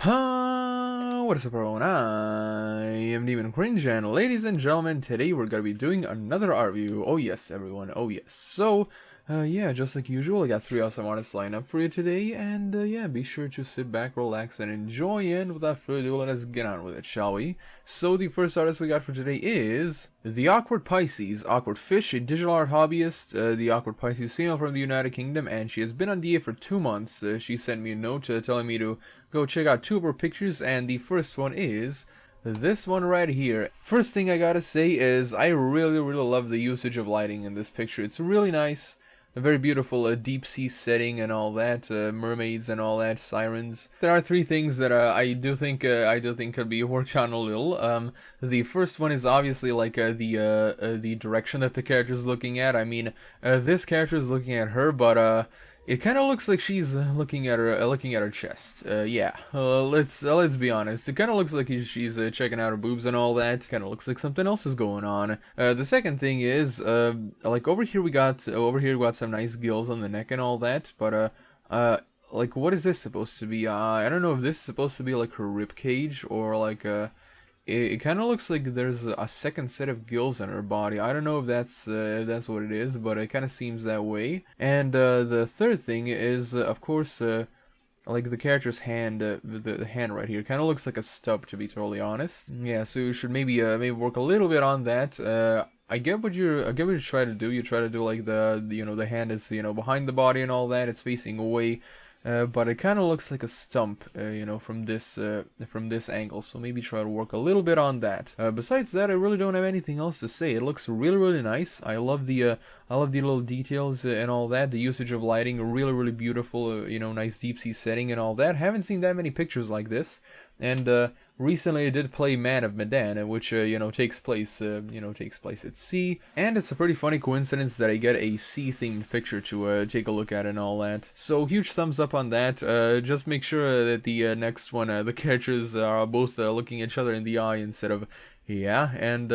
What is up everyone, I am DeviantCringe, and ladies and gentlemen, today we're gonna be doing another art review. Oh yes everyone, oh yes. So, yeah, just like usual, I got 3 awesome artists lined up for you today, and yeah, be sure to sit back, relax, and enjoy, and without further ado, let us get on with it, shall we? So the first artist we got for today is the Awkward Pisces, Awkward Fish, a digital art hobbyist. The Awkward Pisces female from the United Kingdom, and she has been on DA for 2 months. She sent me a note telling me to go check out 2 of her pictures, and the first one is this one right here. First thing I gotta say is I really love the usage of lighting in this picture. It's really nice. A very beautiful deep sea setting and all that, mermaids and all that, sirens. There are 3 things that I do think could be worked on a little. The first one is obviously like the direction that the character is looking at. I mean, this character is looking at her, but it kind of looks like she's looking at her chest. Yeah, let's be honest. It kind of looks like she's checking out her boobs and all that. Kind of looks like something else is going on. The second thing is like over here we got some nice gills on the neck and all that. But like what is this supposed to be? I don't know if this is supposed to be like her rib cage or like It kind of looks like there's a second set of gills on her body. I don't know if that's what it is, but it kind of seems that way. And the third thing is, of course, like the character's hand, the hand right here, kind of looks like a stub, to be totally honest. Yeah, so you should maybe work a little bit on that. I get what you try to do. You try to do like the hand is behind the body and all that. It's facing away. But it kind of looks like a stump, from this angle. So maybe try to work a little bit on that. Besides that, I really don't have anything else to say. It looks really nice. I love the little details and all that. The usage of lighting, really beautiful. Nice deep sea setting and all that. Haven't seen that many pictures like this. And recently I did play Man of Medan, which takes place at sea, and it's a pretty funny coincidence that I get a sea-themed picture to take a look at and all that. So huge thumbs up on that. Just make sure that the next one, the characters are both looking each other in the eye instead of and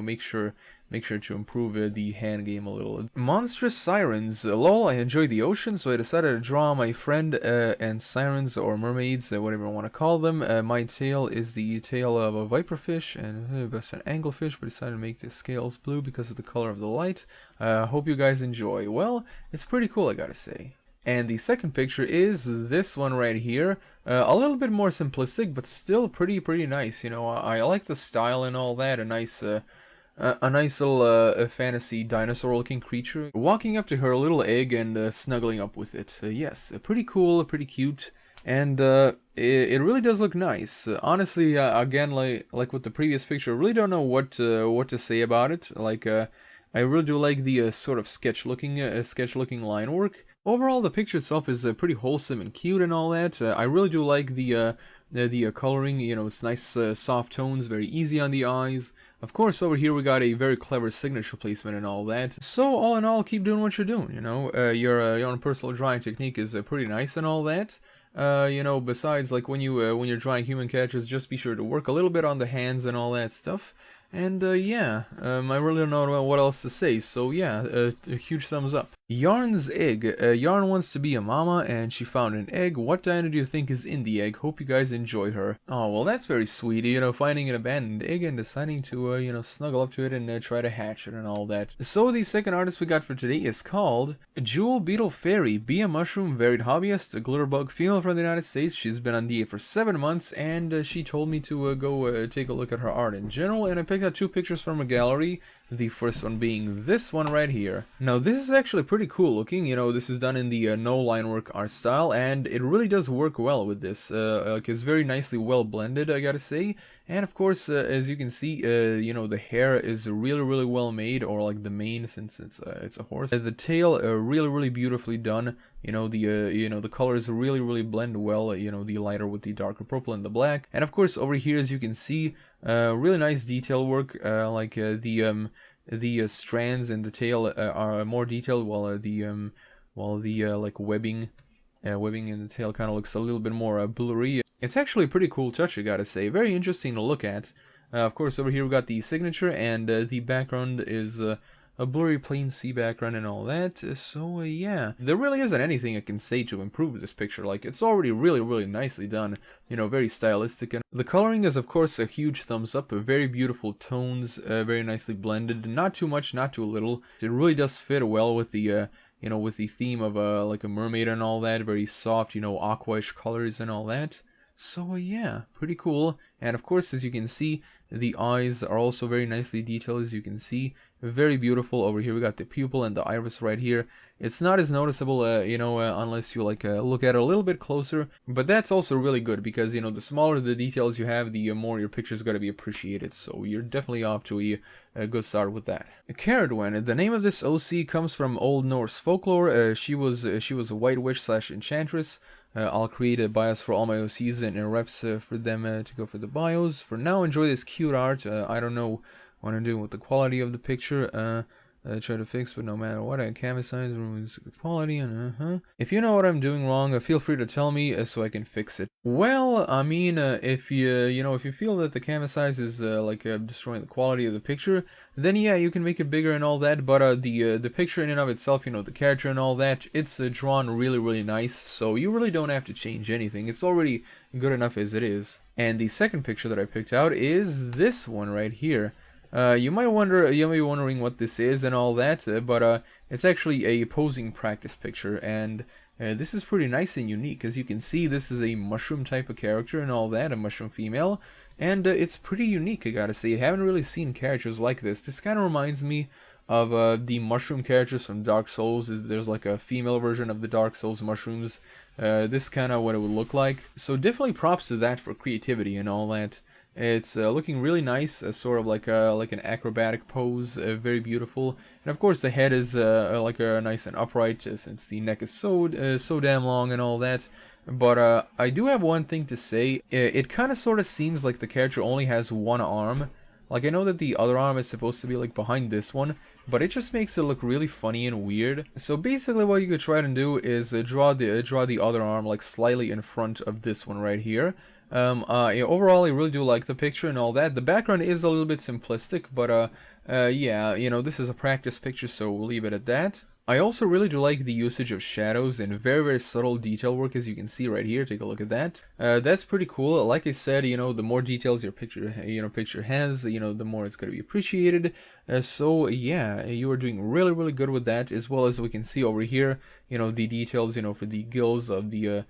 make sure to improve the hand game a little. Monstrous Sirens. Lol, I enjoy the ocean, so I decided to draw my friend and sirens, or mermaids, whatever you want to call them. My tail is the tail of a viperfish, and that's an anglefish, but decided to make the scales blue because of the color of the light. Hope you guys enjoy. Well, it's pretty cool, I gotta say. And the second picture is this one right here. A little bit more simplistic, but still pretty nice. I like the style and all that. A nice little fantasy dinosaur-looking creature walking up to her little egg and snuggling up with it. Yes, pretty cool, pretty cute, and it really does look nice. Honestly, again, like with the previous picture, I really don't know what to say about it. Like, I really do like the sort of sketch-looking line work. Overall, the picture itself is pretty wholesome and cute and all that. I really do like the coloring. It's nice, soft tones, very easy on the eyes. Of course, over here we got a very clever signature placement and all that. So all in all, keep doing what you're doing. Your own personal drawing technique is pretty nice and all that. Besides, like when you're drawing human characters, just be sure to work a little bit on the hands and all that stuff. And yeah, I really don't know what else to say, so yeah, a huge thumbs up. Yarn's egg. Yarn wants to be a mama, and she found an egg. What dino do you think is in the egg? Hope you guys enjoy her. Oh, well, that's very sweet, finding an abandoned egg and deciding to, snuggle up to it and try to hatch it and all that. So the second artist we got for today is called Jewel Beetle Fairy. Be a mushroom, varied hobbyist, a glitter bug female from the United States. She's been on DA for 7 months, and she told me to go take a look at her art in general, and I picked out 2 pictures from a gallery. The first one being this one right here. Now this is actually pretty cool looking. This is done in the no line work art style, and it really does work well with this. Like, it's very nicely well blended, I gotta say. And of course, as you can see, the hair is really well made, or like the mane, since it's a horse. The tail, really beautifully done. The colors really blend well. The lighter with the darker purple and the black. And of course, over here, as you can see, really nice detail work. Like the strands and the tail are more detailed, while the like webbing in the tail kind of looks a little bit more blurry. It's actually a pretty cool touch, I gotta say. Very interesting to look at. Of course, over here we got the signature, and the background is a blurry plain sea background and all that. So yeah, there really isn't anything I can say to improve this picture. Like, it's already really nicely done, you know, very stylistic. And the coloring is of course a huge thumbs up, very beautiful tones, very nicely blended, not too much, not too little. It really does fit well with the you know, with the theme of like a mermaid and all that, very soft, you know, aquaish colors and all that. So yeah, pretty cool. And of course, as you can see, the eyes are also very nicely detailed, as you can see. Very beautiful. Over here we got the pupil and the iris right here. It's not as noticeable, you know, unless you like look at it a little bit closer. But that's also really good because, you know, the smaller the details you have, the more your picture's got to be appreciated. So you're definitely off to a good start with that. Caradwen, the name of this OC comes from Old Norse folklore. She was a white witch / enchantress. I'll create a bios for all my OCs and reps for them to go for the bios. For now, enjoy this cute art. I don't know what I'm doing with the quality of the picture. Try to fix, but no matter what, canvas size ruins quality and If you know what I'm doing wrong, feel free to tell me so I can fix it. Well, I mean, if you feel that the canvas size is destroying the quality of the picture, then yeah, you can make it bigger and all that. But the picture in and of itself, you know, the character and all that, it's drawn really nice. So you really don't have to change anything. It's already good enough as it is. And the second picture that I picked out is this one right here. You might be wondering what this is and all that, but it's actually a posing practice picture, and this is pretty nice and unique. As you can see, this is a mushroom type of character and all that, a mushroom female, and it's pretty unique, I gotta say. I haven't really seen characters like this. This kind of reminds me of the mushroom characters from Dark Souls. There's like a female version of the Dark Souls mushrooms. This kind of what it would look like. So definitely props to that for creativity and all that. It's looking really nice, sort of like an acrobatic pose, very beautiful. And of course the head is like nice and upright, since the neck is so damn long and all that. But I do have one thing to say. It kind of sort of seems like the character only has one arm. Like, I know that the other arm is supposed to be like behind this one, but it just makes it look really funny and weird. So basically what you could try to do is draw the other arm like slightly in front of this one right here. Yeah, overall I really do like the picture and all that. The background is a little bit simplistic, but yeah, you know, this is a practice picture, so we'll leave it at that. I also really do like the usage of shadows and very subtle detail work, as you can see right here. Take a look at that. That's pretty cool. Like I said, you know, the more details your picture has, you know, the more it's going to be appreciated. So yeah, you are doing really good with that, as well as we can see over here, you know, the details, you know, for the gills of the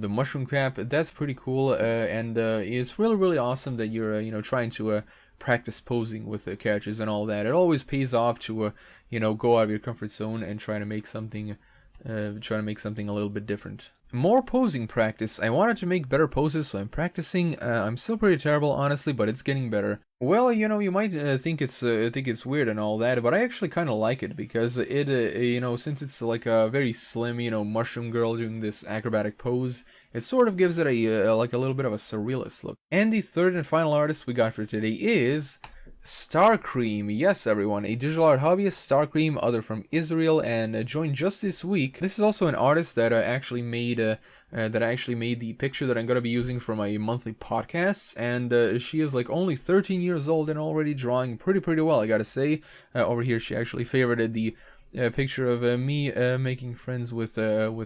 mushroom crab. That's pretty cool, and it's really awesome that you're you know, trying to practice posing with the characters and all that. It always pays off to you know, go out of your comfort zone and try to make something a little bit different. More posing practice. I wanted to make better poses, so I'm practicing. I'm still pretty terrible, honestly, but it's getting better. Well, you know, you might think it's weird and all that, but I actually kind of like it because it, you know, since it's like a very slim, you know, mushroom girl doing this acrobatic pose, it sort of gives it a like a little bit of a surrealist look. And the third and final artist we got for today is Starcream. Yes, everyone, a digital art hobbyist, Starcream, other from Israel, and joined just this week. This is also an artist that actually made the picture that I'm going to be using for my monthly podcasts, and she is like only 13 years old and already drawing pretty well, I gotta say. Over here she actually favorited the picture of me making friends with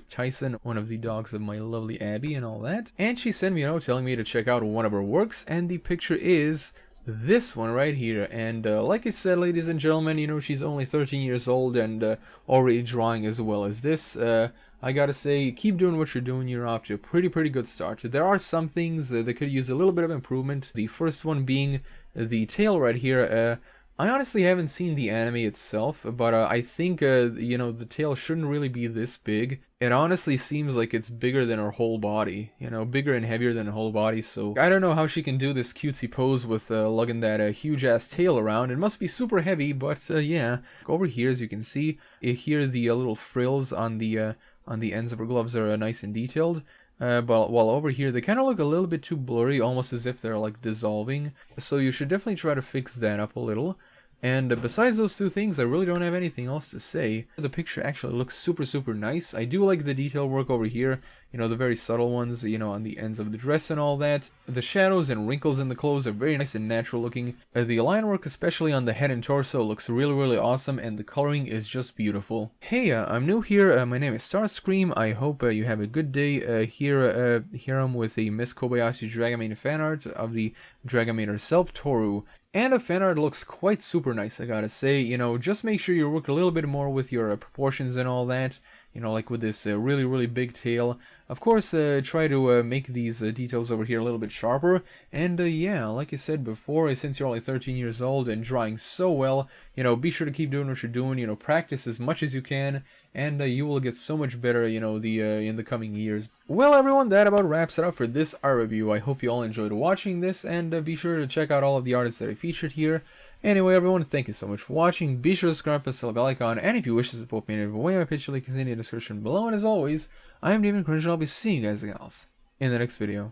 Tyson, one of the dogs of my lovely Abby and all that. And she sent me a note telling me to check out one of her works, and the picture is this one right here. And like I said, ladies and gentlemen, you know, she's only 13 years old and already drawing as well as this. I gotta say, keep doing what you're doing. You're off to a pretty good start. There are some things that could use a little bit of improvement. The first one being the tail right here. I honestly haven't seen the anime itself, but I think, you know, the tail shouldn't really be this big. It honestly seems like it's bigger than her whole body, you know, bigger and heavier than her whole body, so I don't know how she can do this cutesy pose with lugging that huge-ass tail around. It must be super heavy, but yeah. Over here, as you can see, here the little frills on the ends of her gloves are nice and detailed. But while over here they kind of look a little bit too blurry, almost as if they're like dissolving, so you should definitely try to fix that up a little. And besides those two things, I really don't have anything else to say. The picture actually looks super nice. I do like the detail work over here. you know, the very subtle ones, you know, on the ends of the dress and all that. The shadows and wrinkles in the clothes are very nice and natural looking. The line work, especially on the head and torso, looks really awesome, and the coloring is just beautiful. Hey, I'm new here. My name is Starcream. I hope you have a good day. Here I'm with the Miss Kobayashi Dragomain fan art of the Dragomain herself, Toru. And the fan art looks quite super nice, I gotta say. You know, just make sure you work a little bit more with your proportions and all that. You know, like with this really big tail. Of course, try to make these details over here a little bit sharper. And yeah, like I said before, since you're only 13 years old and drawing so well, you know, be sure to keep doing what you're doing. You know, practice as much as you can, and you will get so much better, you know, in the coming years. Well, everyone, that about wraps it up for this art review. I hope you all enjoyed watching this, and be sure to check out all of the artists that I featured here. Anyway, everyone, thank you so much for watching. Be sure to subscribe, press the bell icon, and if you wish to support me in any way, my picture link is in the description below. And as always, I am DeviantCringe, and I'll be seeing you guys and gals in the next video.